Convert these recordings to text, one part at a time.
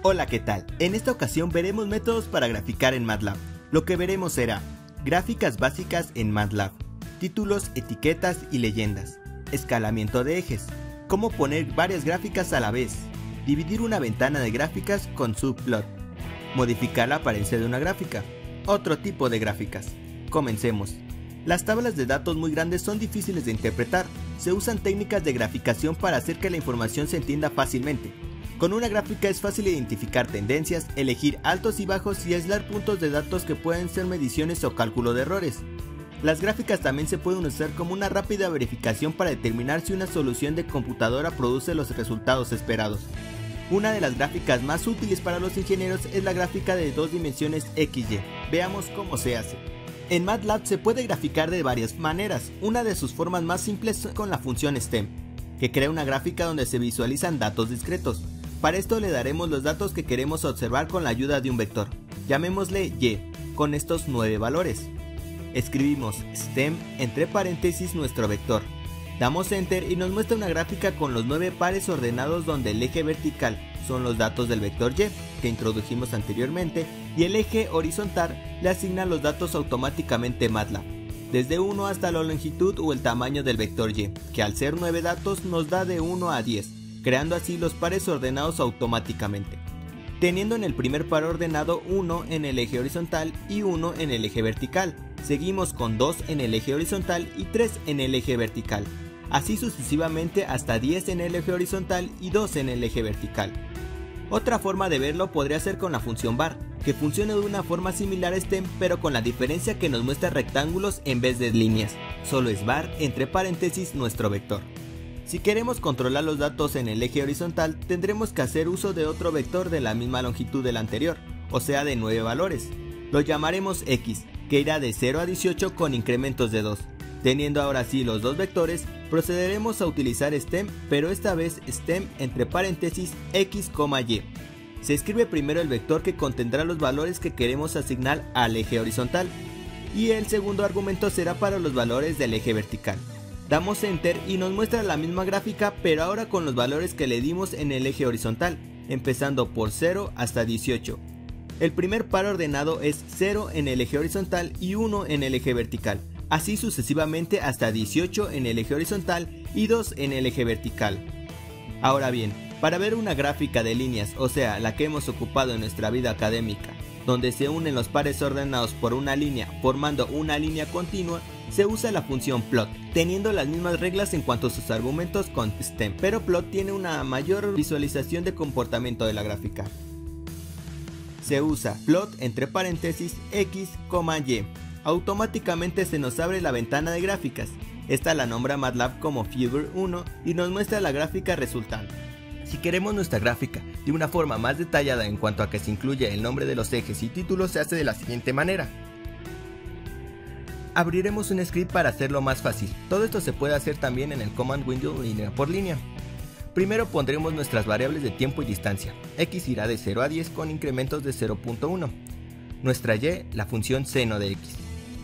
Hola, ¿qué tal? En esta ocasión veremos métodos para graficar en MATLAB. Lo que veremos será gráficas básicas en MATLAB, títulos, etiquetas y leyendas, escalamiento de ejes, cómo poner varias gráficas a la vez, dividir una ventana de gráficas con subplot, modificar la apariencia de una gráfica, otro tipo de gráficas. Comencemos. Las tablas de datos muy grandes son difíciles de interpretar. Se usan técnicas de graficación para hacer que la información se entienda fácilmente. Con una gráfica es fácil identificar tendencias, elegir altos y bajos y aislar puntos de datos que pueden ser mediciones o cálculo de errores. Las gráficas también se pueden usar como una rápida verificación para determinar si una solución de computadora produce los resultados esperados. Una de las gráficas más útiles para los ingenieros es la gráfica de dos dimensiones XY. Veamos cómo se hace. En MATLAB se puede graficar de varias maneras. Una de sus formas más simples es con la función stem, que crea una gráfica donde se visualizan datos discretos. Para esto le daremos los datos que queremos observar con la ayuda de un vector. Llamémosle Y, con estos 9 valores. Escribimos stem entre paréntesis nuestro vector. Damos enter y nos muestra una gráfica con los 9 pares ordenados donde el eje vertical son los datos del vector Y, que introdujimos anteriormente, y el eje horizontal le asigna los datos automáticamente MATLAB, desde 1 hasta la longitud o el tamaño del vector Y, que al ser 9 datos nos da de 1 a 10, creando así los pares ordenados automáticamente, teniendo en el primer par ordenado 1 en el eje horizontal y 1 en el eje vertical. Seguimos con 2 en el eje horizontal y 3 en el eje vertical, así sucesivamente hasta 10 en el eje horizontal y 2 en el eje vertical. Otra forma de verlo podría ser con la función var, que funciona de una forma similar a stem, pero con la diferencia que nos muestra rectángulos en vez de líneas. Solo es var entre paréntesis nuestro vector. Si queremos controlar los datos en el eje horizontal, tendremos que hacer uso de otro vector de la misma longitud del anterior, o sea de 9 valores. Lo llamaremos x, que irá de 0 a 18 con incrementos de 2. Teniendo ahora sí los dos vectores, procederemos a utilizar stem, pero esta vez stem entre paréntesis x, y. Se escribe primero el vector que contendrá los valores que queremos asignar al eje horizontal, y el segundo argumento será para los valores del eje vertical. Damos enter y nos muestra la misma gráfica, pero ahora con los valores que le dimos en el eje horizontal, empezando por 0 hasta 18. El primer par ordenado es 0 en el eje horizontal y 1 en el eje vertical, así sucesivamente hasta 18 en el eje horizontal y 2 en el eje vertical. Ahora bien, para ver una gráfica de líneas, o sea, la que hemos ocupado en nuestra vida académica, donde se unen los pares ordenados por una línea formando una línea continua, se usa la función plot, teniendo las mismas reglas en cuanto a sus argumentos con stem, pero plot tiene una mayor visualización de comportamiento de la gráfica. Se usa plot entre paréntesis x, y. Automáticamente se nos abre la ventana de gráficas. Esta la nombra MATLAB como Figure 1 y nos muestra la gráfica resultante. Si queremos nuestra gráfica de una forma más detallada en cuanto a que se incluye el nombre de los ejes y títulos, se hace de la siguiente manera. Abriremos un script para hacerlo más fácil. Todo esto se puede hacer también en el command window línea por línea. Primero pondremos nuestras variables de tiempo y distancia. X irá de 0 a 10 con incrementos de 0.1. Nuestra y, la función seno de x.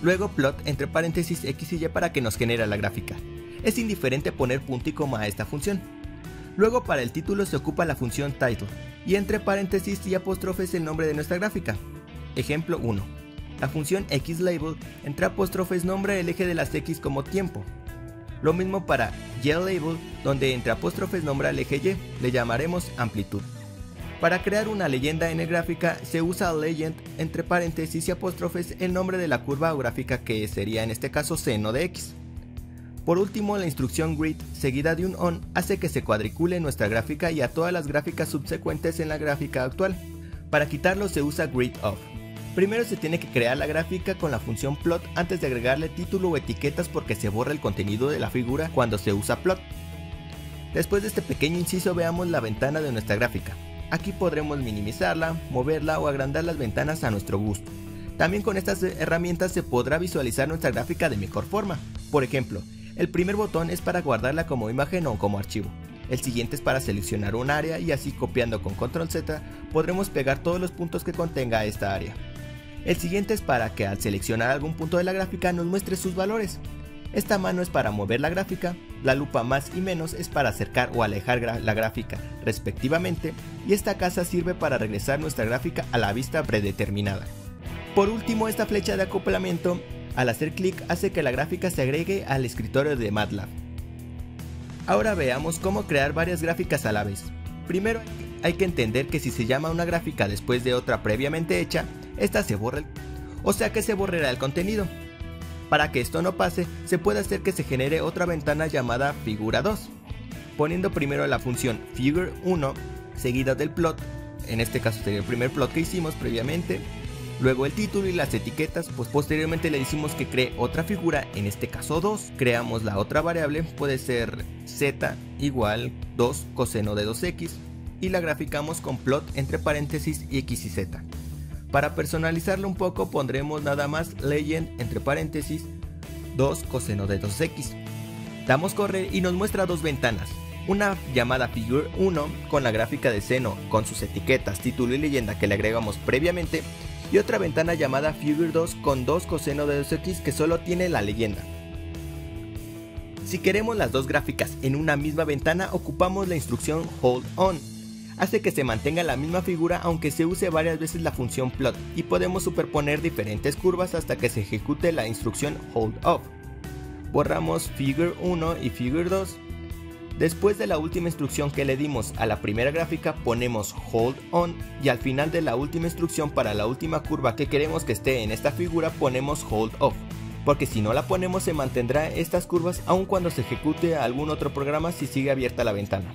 Luego plot entre paréntesis x y y para que nos genere la gráfica. Es indiferente poner punto y coma a esta función. Luego para el título se ocupa la función title y entre paréntesis y apóstrofes el nombre de nuestra gráfica. Ejemplo 1. La función xLabel entre apóstrofes nombra el eje de las x como tiempo. Lo mismo para yLabel, donde entre apóstrofes nombra el eje y, le llamaremos amplitud. Para crear una leyenda en el gráfica se usa legend entre paréntesis y apóstrofes el nombre de la curva o gráfica, que sería en este caso seno de x. Por último, la instrucción grid seguida de un on hace que se cuadricule nuestra gráfica y a todas las gráficas subsecuentes en la gráfica actual. Para quitarlo se usa grid off. Primero se tiene que crear la gráfica con la función plot antes de agregarle título o etiquetas, porque se borra el contenido de la figura cuando se usa plot. Después de este pequeño inciso, veamos la ventana de nuestra gráfica. Aquí podremos minimizarla, moverla o agrandar las ventanas a nuestro gusto. También con estas herramientas se podrá visualizar nuestra gráfica de mejor forma. Por ejemplo, el primer botón es para guardarla como imagen o como archivo. El siguiente es para seleccionar un área y así copiando con control Z podremos pegar todos los puntos que contenga esta área. El siguiente es para que al seleccionar algún punto de la gráfica nos muestre sus valores. Esta mano es para mover la gráfica, la lupa más y menos es para acercar o alejar la gráfica respectivamente, y esta casa sirve para regresar nuestra gráfica a la vista predeterminada. Por último, esta flecha de acoplamiento, al hacer clic, hace que la gráfica se agregue al escritorio de MATLAB. Ahora veamos cómo crear varias gráficas a la vez. Primero hay que entender que si se llama una gráfica después de otra previamente hecha, esta se borra, o sea que se borrará el contenido. Para que esto no pase, se puede hacer que se genere otra ventana llamada figura 2, poniendo primero la función figure1 seguida del plot, en este caso sería el primer plot que hicimos previamente, luego el título y las etiquetas, pues posteriormente le decimos que cree otra figura, en este caso 2, creamos la otra variable, puede ser z igual 2 coseno de 2x, y la graficamos con plot entre paréntesis x y z. Para personalizarlo un poco pondremos nada más legend entre paréntesis 2 coseno de 2x. Damos correr y nos muestra dos ventanas, una llamada figure 1 con la gráfica de seno con sus etiquetas, título y leyenda que le agregamos previamente, y otra ventana llamada figure 2 con 2 coseno de 2x que solo tiene la leyenda. Si queremos las dos gráficas en una misma ventana, ocupamos la instrucción hold on. Hace que se mantenga la misma figura aunque se use varias veces la función plot, y podemos superponer diferentes curvas hasta que se ejecute la instrucción hold off. Borramos figure 1 y figure 2. Después de la última instrucción que le dimos a la primera gráfica ponemos hold on, y al final de la última instrucción para la última curva que queremos que esté en esta figura ponemos hold off, porque si no la ponemos se mantendrá estas curvas aun cuando se ejecute algún otro programa si sigue abierta la ventana.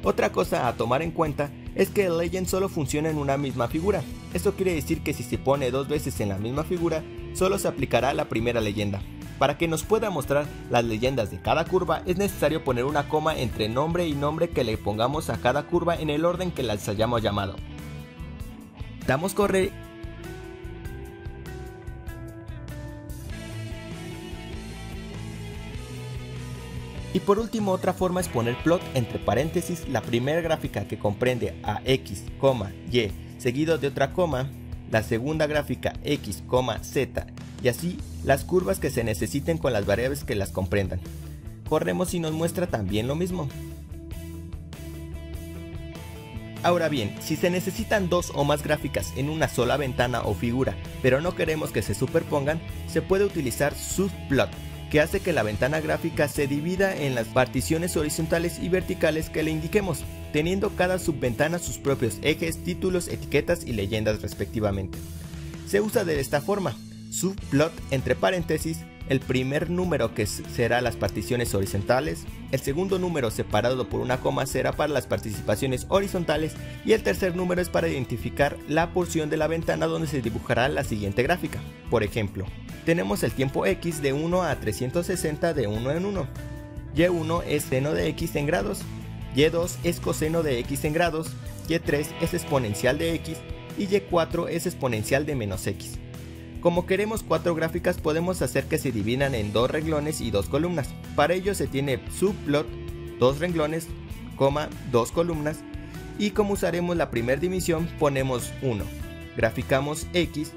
Otra cosa a tomar en cuenta es que el legend solo funciona en una misma figura. Esto quiere decir que si se pone dos veces en la misma figura, solo se aplicará la primera leyenda. Para que nos pueda mostrar las leyendas de cada curva es necesario poner una coma entre nombre y nombre que le pongamos a cada curva en el orden que las hayamos llamado. Damos correr y por último otra forma es poner plot entre paréntesis la primera gráfica que comprende a x, y seguido de otra coma, la segunda gráfica x, z y así las curvas que se necesiten con las variables que las comprendan. Corremos y nos muestra también lo mismo. Ahora bien, si se necesitan dos o más gráficas en una sola ventana o figura, pero no queremos que se superpongan, se puede utilizar subplot, que hace que la ventana gráfica se divida en las particiones horizontales y verticales que le indiquemos, teniendo cada subventana sus propios ejes, títulos, etiquetas y leyendas respectivamente. Se usa de esta forma: subplot entre paréntesis, el primer número que será las particiones horizontales, el segundo número separado por una coma será para las participaciones horizontales y el tercer número es para identificar la porción de la ventana donde se dibujará la siguiente gráfica. Por ejemplo, tenemos el tiempo x de 1 a 360 de 1 en 1, y1 es seno de x en grados, y2 es coseno de x en grados, y3 es exponencial de x y y4 es exponencial de menos x. Como queremos 4 gráficas podemos hacer que se dividan en 2 renglones y 2 columnas. Para ello se tiene subplot, 2 renglones, 2 columnas, y como usaremos la primera división ponemos 1. Graficamos x,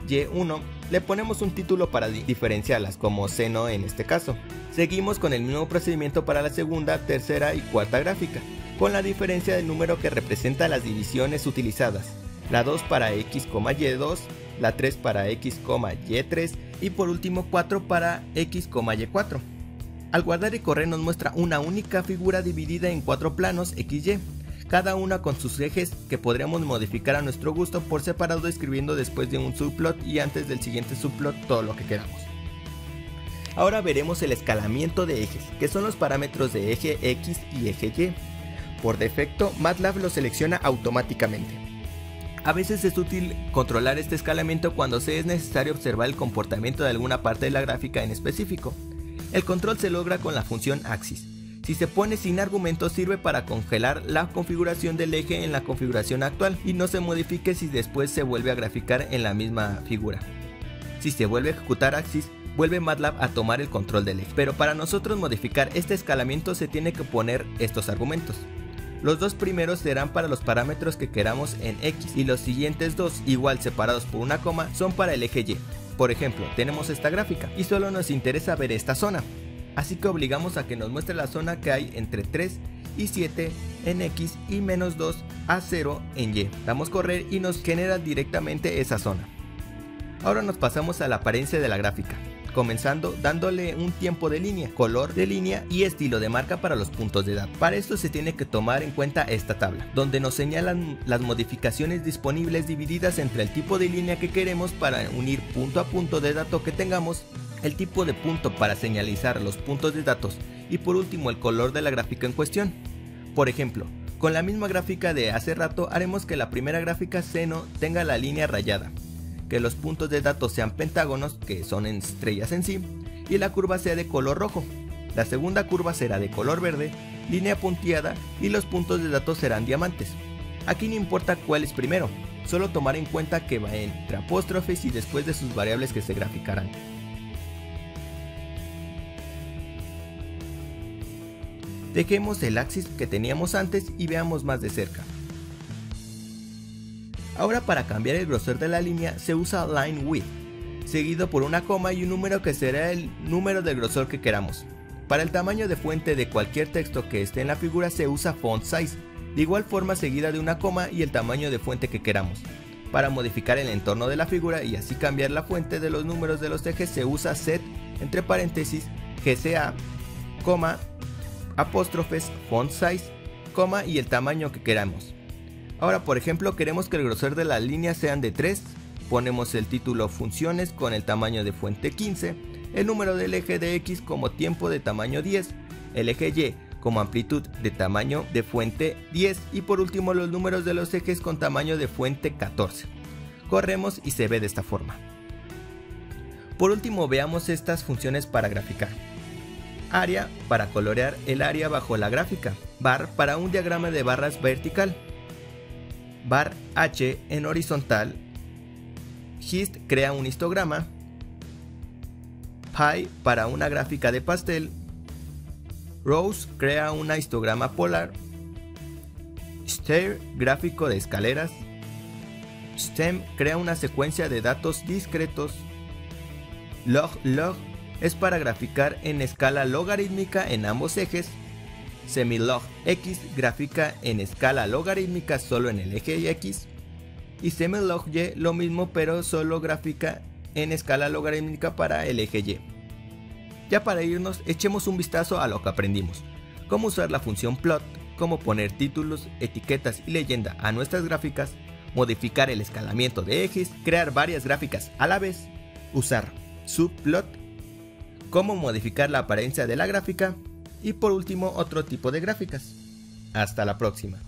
y1, le ponemos un título para diferenciarlas como seno en este caso. Seguimos con el mismo procedimiento para la segunda, tercera y cuarta gráfica, con la diferencia del número que representa las divisiones utilizadas. La 2 para x, y2, la 3 para x, y3 y por último 4 para x, y4. Al guardar y correr nos muestra una única figura dividida en 4 planos XY, cada una con sus ejes que podríamos modificar a nuestro gusto por separado escribiendo después de un subplot y antes del siguiente subplot todo lo que queramos. Ahora veremos el escalamiento de ejes, que son los parámetros de eje X y eje Y. Por defecto, MATLAB lo selecciona automáticamente. A veces es útil controlar este escalamiento cuando se es necesario observar el comportamiento de alguna parte de la gráfica en específico. El control se logra con la función axis. Si se pone sin argumento sirve para congelar la configuración del eje en la configuración actual y no se modifique si después se vuelve a graficar en la misma figura. Si se vuelve a ejecutar axis, vuelve MATLAB a tomar el control del eje. Pero para nosotros modificar este escalamiento se tiene que poner estos argumentos. Los dos primeros serán para los parámetros que queramos en X y los siguientes dos, igual separados por una coma, son para el eje Y. Por ejemplo, tenemos esta gráfica y solo nos interesa ver esta zona, así que obligamos a que nos muestre la zona que hay entre 3 y 7 en X y menos 2 a 0 en Y. Damos correr y nos genera directamente esa zona. Ahora nos pasamos a la apariencia de la gráfica, comenzando dándole un tiempo de línea, color de línea y estilo de marca para los puntos de datos. Para esto se tiene que tomar en cuenta esta tabla, donde nos señalan las modificaciones disponibles divididas entre el tipo de línea que queremos para unir punto a punto de dato que tengamos, el tipo de punto para señalizar los puntos de datos y por último el color de la gráfica en cuestión. Por ejemplo, con la misma gráfica de hace rato haremos que la primera gráfica seno tenga la línea rayada, que los puntos de datos sean pentágonos, que son estrellas en sí, y la curva sea de color rojo. La segunda curva será de color verde, línea punteada y los puntos de datos serán diamantes. Aquí no importa cuál es primero, solo tomar en cuenta que va entre apóstrofes y después de sus variables que se graficarán. Dejemos el axis que teníamos antes y veamos más de cerca. Ahora para cambiar el grosor de la línea se usa line width, seguido por una coma y un número que será el número del grosor que queramos. Para el tamaño de fuente de cualquier texto que esté en la figura se usa font size, de igual forma seguida de una coma y el tamaño de fuente que queramos. Para modificar el entorno de la figura y así cambiar la fuente de los números de los ejes se usa set entre paréntesis GCA, coma, apóstrofes, font size, coma y el tamaño que queramos. Ahora por ejemplo queremos que el grosor de las líneas sean de 3, ponemos el título funciones con el tamaño de fuente 15, el número del eje de X como tiempo de tamaño 10, el eje Y como amplitud de tamaño de fuente 10 y por último los números de los ejes con tamaño de fuente 14. Corremos y se ve de esta forma. Por último veamos estas funciones para graficar. Área para colorear el área bajo la gráfica, bar para un diagrama de barras vertical, bar H en horizontal, hist crea un histograma, pie para una gráfica de pastel, rows crea un histograma polar, stair gráfico de escaleras, stem crea una secuencia de datos discretos, log es para graficar en escala logarítmica en ambos ejes, semilog X grafica en escala logarítmica solo en el eje X y semilog Y lo mismo pero solo gráfica en escala logarítmica para el eje Y. Ya para irnos echemos un vistazo a lo que aprendimos, cómo usar la función plot, cómo poner títulos, etiquetas y leyenda a nuestras gráficas, modificar el escalamiento de ejes, crear varias gráficas a la vez, usar subplot, cómo modificar la apariencia de la gráfica y por último otro tipo de gráficas. Hasta la próxima.